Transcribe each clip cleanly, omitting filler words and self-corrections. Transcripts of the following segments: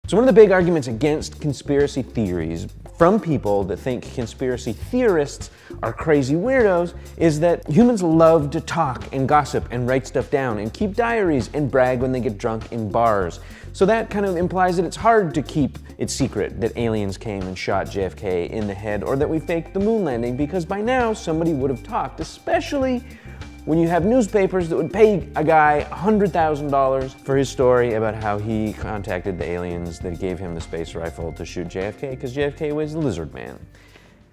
So one of the big arguments against conspiracy theories from people that think conspiracy theorists are crazy weirdos is that humans love to talk and gossip and write stuff down and keep diaries and brag when they get drunk in bars. So that kind of implies that it's hard to keep it secret that aliens came and shot JFK in the head or that we faked the moon landing, because by now somebody would have talked, especially when you have newspapers that would pay a guy $100,000 for his story about how he contacted the aliens that gave him the space rifle to shoot JFK because JFK was the lizard man.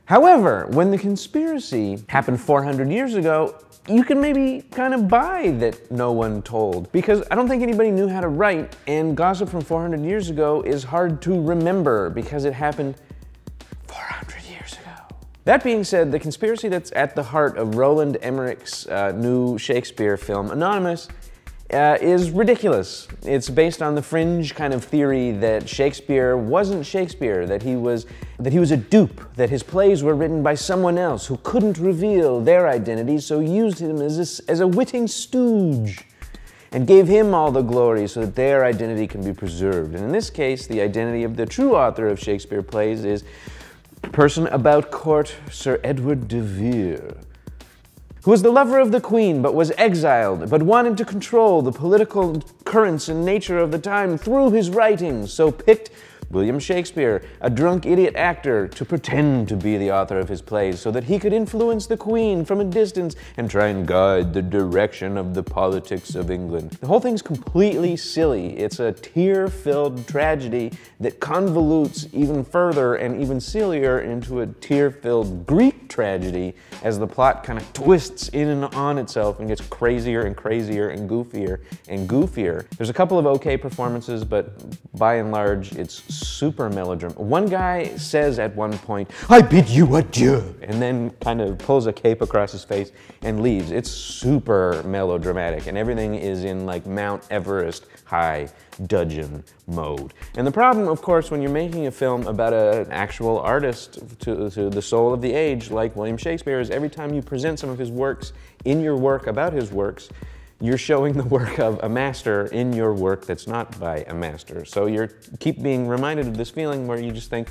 However, when the conspiracy happened 400 years ago, you can maybe kind of buy that no one told, because I don't think anybody knew how to write, and gossip from 400 years ago is hard to remember because it happened 400 years ago. That being said, the conspiracy that's at the heart of Roland Emmerich's new Shakespeare film, Anonymous, is ridiculous. It's based on the fringe kind of theory that Shakespeare wasn't Shakespeare, that he was a dupe, that his plays were written by someone else who couldn't reveal their identity, so used him as a witting stooge and gave him all the glory so that their identity can be preserved. And in this case, the identity of the true author of Shakespeare plays is person about court Sir Edward de Vere, who was the lover of the Queen but was exiled, but wanted to control the political currents and nature of the time through his writings, so picked William Shakespeare, a drunk idiot actor, to pretend to be the author of his plays so that he could influence the Queen from a distance and try and guide the direction of the politics of England. The whole thing's completely silly. It's a tear-filled tragedy that convolutes even further and even sillier into a tear-filled Greek tragedy as the plot kind of twists in and on itself and gets crazier and crazier and goofier and goofier. There's a couple of okay performances, but by and large, it's super melodramatic. One guy says at one point, "I bid you adieu," and then kind of pulls a cape across his face and leaves. It's super melodramatic, and everything is in like Mount Everest high dudgeon mode. And the problem, of course, when you're making a film about an actual artist to the soul of the age like William Shakespeare, is every time you present some of his works in your work about his works, you're showing the work of a master in your work that's not by a master. So you keep being reminded of this feeling where you just think,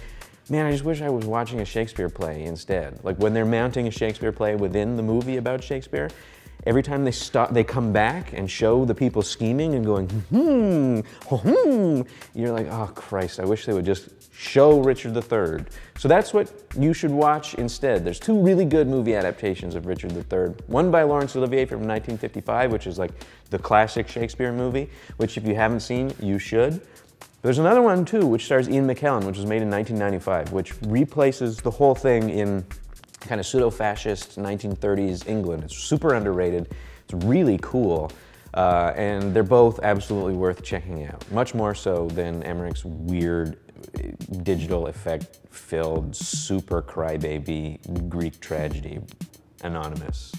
man, I just wish I was watching a Shakespeare play instead. Like when they're mounting a Shakespeare play within the movie about Shakespeare, every time they stop, they come back and show the people scheming and going, you're like, oh Christ, I wish they would just show Richard III. So that's what you should watch instead. There's two really good movie adaptations of Richard III. One by Laurence Olivier from 1955, which is like the classic Shakespeare movie, which if you haven't seen, you should. There's another one too, which stars Ian McKellen, which was made in 1995, which replaces the whole thing in kind of pseudo-fascist 1930s England. It's super underrated. It's really cool. And they're both absolutely worth checking out. Much more so than Emmerich's weird digital effect-filled super crybaby Greek tragedy, Anonymous.